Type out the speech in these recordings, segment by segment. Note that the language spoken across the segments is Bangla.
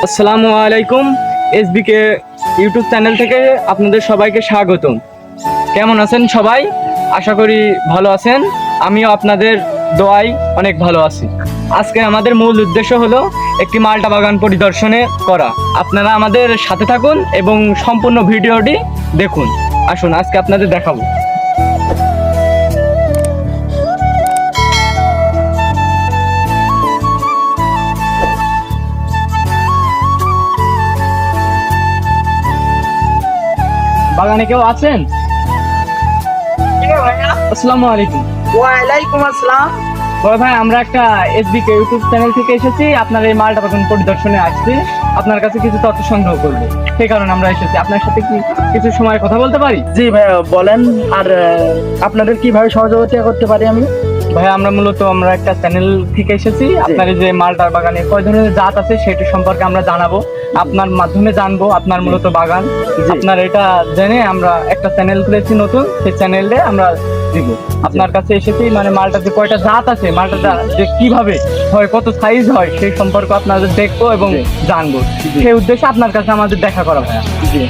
আসসালামু আলাইকুম। এসবিকে ইউটিউব চ্যানেল থেকে আপনাদের সবাইকে স্বাগতম। কেমন আছেন সবাই? আশা করি ভালো আছেন। আমিও আপনাদের দোয়ায় অনেক ভালো আছি। আজকে আমাদের মূল উদ্দেশ্য হলো একটি মাল্টা বাগান পরিদর্শনে করা। আপনারা আমাদের সাথে থাকুন এবং সম্পূর্ণ ভিডিওটি দেখুন। আসুন আজকে আপনাদের দেখাবো। বাগানে কেউ আছেন? আসসালামু আলাইকুম। ওয়ালাইকুম আসসালাম। বড় ভাই, আমরা একটা এসবিকে ইউটিউব চ্যানেল থেকে এসেছি। আপনার এই মাল্টা বাগান পরিদর্শনে আসছি। আপনার কাছে কিছু তথ্য সংগ্রহ করবো, সেই কারণে আমরা এসেছি। আপনার সাথে কি কিছু সময় কথা বলতে পারি? জি ভাইয়া বলেন। আর আপনাদের কিভাবে সহযোগিতা করতে পারি আমি? ভাই, আমরা একটা চ্যানেল থেকে এসেছি। আপনার এই যে মাল্টার বাগানে কয় ধরনের জাত আছে সেটি সম্পর্কে আমরা জানাবো। আপনার মাধ্যমে জানবো আপনার মূলত বাগান। আপনার এটা জেনে আমরা একটা চ্যানেল খুলেছি নতুন, সেই চ্যানেলে আমরা দিব। আপনার কাছে এসেছি, মানে মালটাতে কয়টা জাত আছে, মালটাটা যে কিভাবে হয়, কত সাইজ হয়, সেই সম্পর্কে আপনাদের দেখবো এবং জানবো। সেই উদ্দেশ্যে আপনার কাছে আমাদের দেখা করা ভাইয়া। জি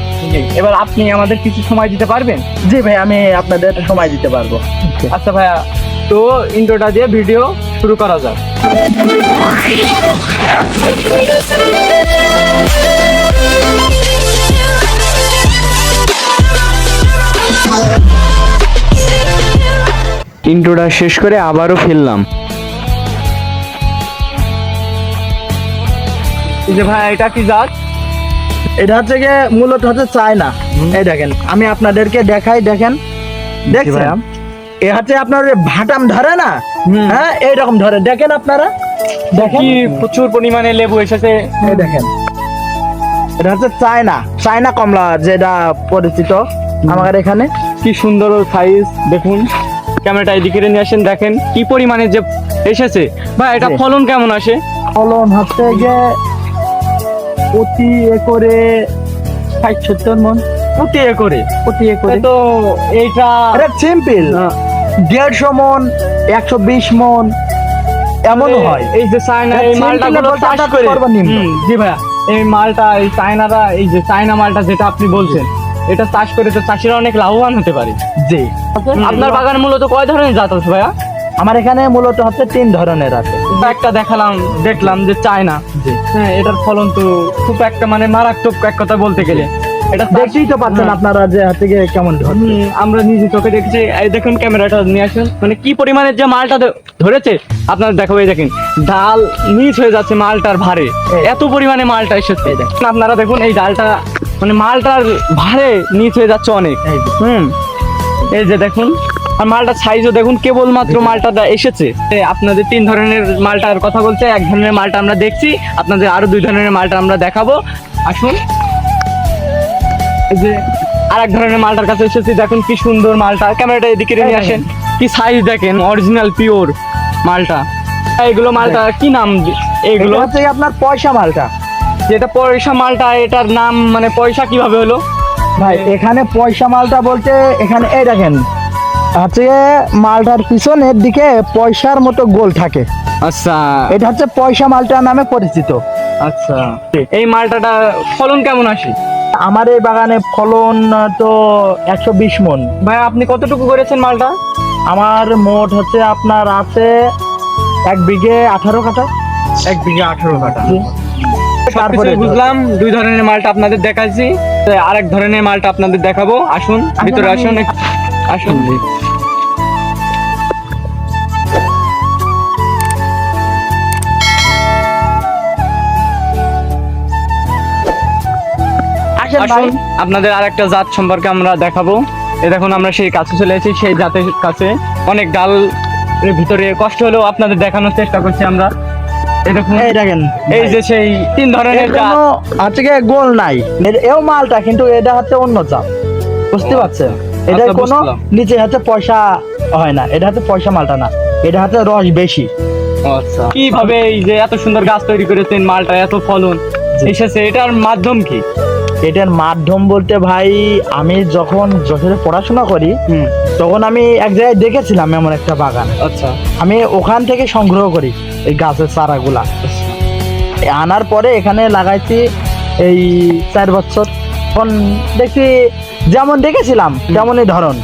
এবার আপনি আমাদের কিছু সময় দিতে পারবেন? জি ভাই, আমি আপনাদের সময় দিতে পারবো। আচ্ছা ভাইয়া, তো ইন্ট্রোটা দিয়ে ভিডিও শুরু করা যাক। ইন্ট্রোটা শেষ করে আবারও ফেললাম। এই যে ভাই, এটা কি জাত? এটা হচ্ছে গিয়ে মূলত হচ্ছে চায়না। এই দেখেন, আমি আপনাদেরকে দেখাই, দেখেন দেখছেন, এ হচ্ছে আপনার ওই ভাটাম ধরে না, হ্যাঁ এইরকম ধরে, দেখেন আপনারা দেখেন কি প্রচুর পরিমাণে লেবু এসেছে। এই দেখেন, এটা হচ্ছে চায়না কমলা যেটা পরিচিত আমাদের এখানে। কি সুন্দর সাইজ দেখুন। ক্যামেরাটা এদিকে নিয়ে আসেন, দেখেন কি পরিমাণে যে এসেছে। ভাই, এটা ফলন কেমন আসে? ফলন হচ্ছে গিয়ে প্রতি একরে 60-70 মন। প্রতি একরে? তো এইটা এটা সিম্পল 150 মন, 120 মন এমনও হয়। এই যে চায়না এই মালটাগুলো চাষ করে। জি ভাইয়া, এই মালটা, এই চায়নারা, এই যে চায়না মালটা যেটা আপনি বলছেন, এটা চাষ করে তো চাষিরা অনেক লাভবান হতে পারে। জি, আপনার বাগানে মূলত কয় ধরনের জাত আছে ভাইয়া? আমার এখানে মূলত হচ্ছে 3 ধরনের আছে। একটা দেখলাম যে চায়না। হ্যাঁ, এটার ফলন তো খুব একটা মানে মারাত্মক এক কথা বলতে গেলে। এটা দেখতেই তো পাচ্ছেন আপনারা যে হাত থেকে কেমন ধরছে। আমরা নিজে চোখে দেখছি। এই দেখুন, ক্যামেরাটা নিয়ে আসুন, মানে কি পরিমাণে যে মালটা ধরেছে আপনার দেখো। এই দেখেন, ডাল নিচ হয়ে যাচ্ছে মালটার ভারে, এত পরিমাণে মালটা এসেছে। আপনারা দেখুন, এই ডালটা মানে মালটার ভারে নিচ হয়ে যাচ্ছে অনেক। এই যে দেখুন, আর মালটার সাইজও দেখুন, কেবলমাত্র মালটা এসেছে। আপনাদের 3 ধরনের মালটার কথা বলতে, এক ধরনের মালটা আমরা দেখছি, আপনাদের আরো 2 ধরনের মালটা আমরা দেখাবো। আসুন, এই যে আরেক ধরনের মালটার কাছে এসেছি। দেখুন কি সুন্দর মালটা। ক্যামেরাটা এদিকে নিয়ে আসেন, কি সাইজ দেখেন, অরিজিনাল পিওর মালটা। এগুলো মালটা কি নাম? এগুলো হচ্ছে আপনার পয়সা মালটা। যেটা পয়সা মালটা, এটার নাম মানে পয়সা কিভাবে হলো ভাই? এখানে পয়সা মালটা বলতে, এখানে এই দেখেন হচ্ছে মালটার পিছনের দিকে পয়সার মতো গোল থাকে। আচ্ছা, এটা হচ্ছে পয়সা মালটা নামে পরিচিত। আচ্ছা, এই মালটাটা ফলন কেমন আসে? আমার এই বাগানে ফলন তো 120 মন। ভাই, আপনি কতটুকু করেছেন মালটা? আমার মোট হচ্ছে আপনার আছে 1 বিঘে 18 কাঠা। 1 বিঘা 18 কাঠা। তারপরে বুঝলাম, 2 ধরনের মালটা আপনাদের দেখাচ্ছি, আরেক ধরনের মালটা আপনাদের দেখাবো। আসুন ভিতরে আসুন, আসুন। আসুন, আপনাদের আরেকটা জাত সম্পর্কে আমরা দেখাবো। এই দেখুন, আমরা সেই কাছে চলে এসেছি, সেই জাতের কাছে। অনেক ডাল ভিতরে, কষ্ট হলেও আপনাদের দেখানোর চেষ্টা করছি আমরা। এই দেখুন, এই দেখেন, এই যে সেই 3 ধরনের জাত। হচ্ছে গোল নাই, এও মালটা, কিন্তু এটা হচ্ছে অন্য জাত, বুঝতে পারছেন? এটা কোনো নিচে হচ্ছে পয়সা হয় না, এটা হচ্ছে পয়সা মালটা না, এটা হচ্ছে রস বেশি। আচ্ছা, কিভাবে এই যে এত সুন্দর গাছ তৈরি করেছেন, মালটা এত ফলন এসেছে, এটার মাধ্যম কি? এটার মাধ্যম বলতে ভাই, আমি যখন যশোরে পড়াশোনা করি তখন আমি এক জায়গায় দেখেছিলাম এমন একটা বাগান। আচ্ছা, আমি ওখান থেকে সংগ্রহ করি এই গাছের চারাগুলা। আনার পরে এখানে লাগাইছি এই 4 বছর। এখন দেখছি যেমন দেখেছিলাম তেমনই ধরন।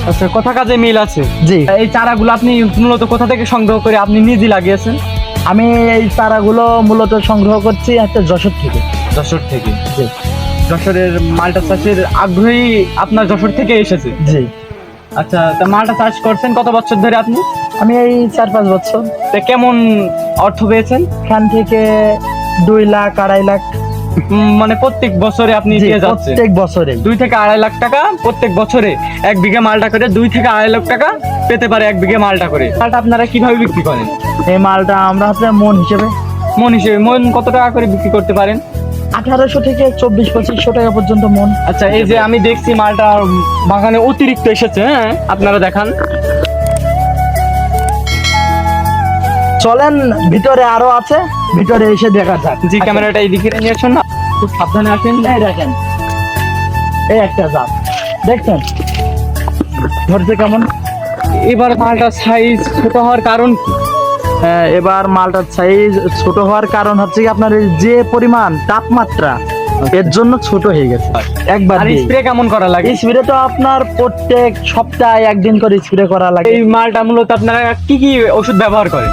আচ্ছা, কথা কাজে মিল আছে। জি, এই চারাগুলো আপনি মূলত কোথা থেকে সংগ্রহ করে আপনি নিজে লাগিয়েছেন? আমি এই চারাগুলো মূলত সংগ্রহ করছি হচ্ছে যশোর থেকে। যশোর থেকে। জি যশোরের মালটা চাষের আগ্রহী আপনার যশোর থেকে এসেছে। জি, আচ্ছা, তা মালটা চাষ করছেন কত বছর ধরে আপনি? আমি এই 4-5 বছর। তা কেমন অর্থ পেয়েছেন? এখান থেকে 2 লাখ 2.5 লাখ। মানে প্রত্যেক বছরে আপনি জি, দিয়ে যাচ্ছেন প্রত্যেক বছরে 2 থেকে 2.5 লাখ টাকা প্রত্যেক বছরে 1 বিঘা মালটা করে 2 থেকে 2.5 লাখ টাকা পেতে পারে 1 বিঘা মালটা করে। মালটা আপনারা কিভাবে বিক্রি করেন? এই মালটা আমরা হচ্ছে মন হিসেবে মন হিসেবে মন কত টাকা করে বিক্রি করতে পারেন? 1800 থেকে 2400-2500 টাকা পর্যন্ত মন। আচ্ছা, এই যে আমি দেখছি মালটা বাগানে অতিরিক্ত এসেছে, হ্যাঁ আপনারা দেখান। চলেন ভিতরে আরো আছে, ভিতরে এসে দেখা যাক। জি, ক্যামেরাটা এইদিকে নিয়ে আসুন না, খুব সাবধানে আসেন। এই দেখেন, এই একটা জাত দেখছেন ধরছে কেমন। এবার মালটা সাইজ ছোট হওয়ার কারণ কি? হ্যাঁ, এবার মালটার সাইজ ছোট হওয়ার কারণ হচ্ছে কি আপনার এই যে পরিমাণ তাপমাত্রা এর জন্য ছোট হয়ে গেছে একবার। আর স্প্রে কেমন করা লাগে? স্প্রে তো আপনার প্রত্যেক সপ্তাহে 1 দিন করে স্প্রে করা লাগে। এই মালটা মূলত আপনারা কি কি ওষুধ ব্যবহার করেন?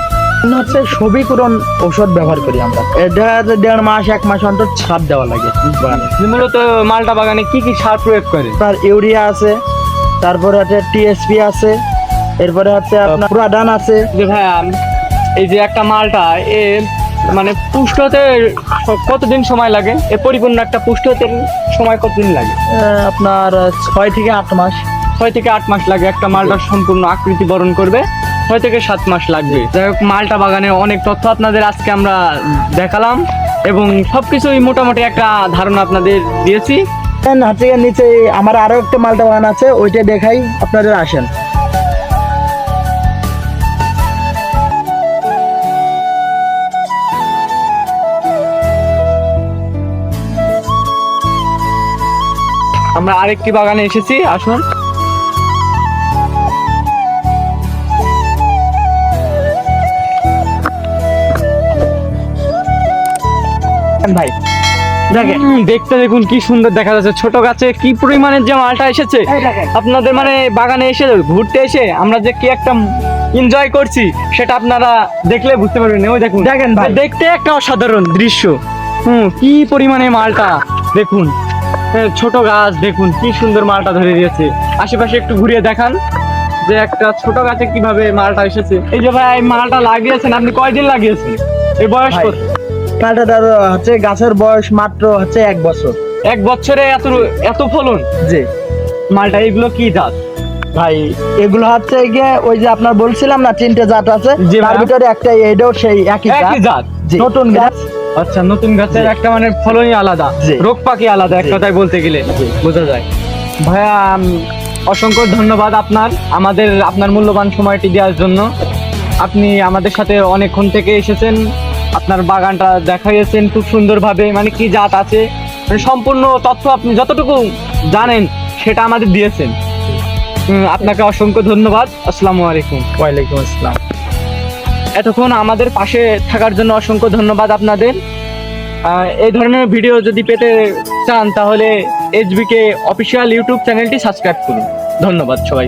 হচ্ছে সবিকরণ ঔষধ ব্যবহার করি আমরা। এটা 1.5 মাস 1 মাস অন্তর ছাদ দেওয়া লাগে বাগানে। মূলত মালটা বাগানে কি কি সার প্রয়োগ করে? তার ইউরিয়া আছে, তারপরে হচ্ছে টিএসপি আছে, এরপরে হচ্ছে আপনার পুরাডান আছে। যে ভাইয়া, এই যে একটা মালটা এ মানে পুষ্ট হতে কতদিন সময় লাগে? এ পরিপূর্ণ একটা পুষ্ট হতে সময় কতদিন লাগে? আপনার 6 থেকে 8 মাস। 6 থেকে 8 মাস লাগে একটা মালটা সম্পূর্ণ আকৃতি বরণ করবে। 6 থেকে 7 মাস লাগবে। যাই হোক, মালটা বাগানের অনেক তথ্য আপনাদের আজকে আমরা দেখালাম এবং সবকিছুই মোটামুটি একটা ধারণা আপনাদের দিয়েছি। হচ্ছে গিয়ে নিচে আমার আরো একটা মালটা বাগান আছে, ওইটা দেখাই, আপনাদের আসেন। আমরা আরেকটি বাগানে এসেছি, আসুন। ভাই দেখেন, দেখতে দেখুন কি সুন্দর দেখা যাচ্ছে। ছোট গাছে কি পরিমাণের যে মালটা এসেছে এই দেখেন। আপনাদের মানে বাগানে এসে ঘুরতে এসে আমরা যে কি একটা এনজয় করছি সেটা আপনারা দেখলে বুঝতে পারবেন। ওই দেখুন, দেখেন ভাই। দেখতে একটা অসাধারণ দৃশ্য। কি পরিমাণে মালটা দেখুন। ছোট গাছ দেখুন কি সুন্দর মালটা ধরে দিয়েছে। আশেপাশে একটু ঘুরিয়ে দেখান যে একটা ছোট গাছে কিভাবে মালটা এসেছে। এই যে ভাই, মালটা লাগিয়েছেন আপনি কয়দিন লাগিয়েছেন? এই বয়স ভাই, কত? মালটার হচ্ছে গাছের বয়স মাত্র হচ্ছে 1 বছর। 1 বছরে এত ফলন? জি মালটা এগুলো কি জাত? ভাই, এগুলো হচ্ছে গিয়ে ওই যে আপনার বলছিলাম না 3টে জাত আছে, জি তার ভাই। ভিতরে একটা এটাও সেই একই একই জাত। জাত? জি, নতুন গাছ। আচ্ছা, নতুন গাছের জি। একটা মানে ফলনই আলাদা, জি। রোগ পাকি আলাদা, এক জি। কথায় বলতে গেলে জি। বোঝা যায়। ভাইয়া, অসংখ্য ধন্যবাদ আপনার মূল্যবান সময়টি দেওয়ার জন্য। আপনি আমাদের সাথে অনেকক্ষণ থেকে এসেছেন, আপনার বাগানটা দেখাইয়েছেন খুব সুন্দরভাবে, মানে কি জাত আছে মানে সম্পূর্ণ তথ্য আপনি যতটুকু জানেন সেটা আমাদের দিয়েছেন। আপনাকে অসংখ্য ধন্যবাদ। আসসালামু আলাইকুম। ওয়ালাইকুম আসসালাম। এতক্ষণ আমাদের পাশে থাকার জন্য অসংখ্য ধন্যবাদ আপনাদের। এই ধরনের ভিডিও যদি পেতে চান তাহলে HBK অফিসিয়াল ইউটিউব চ্যানেলটি সাবস্ক্রাইব করুন। ধন্যবাদ সবাই।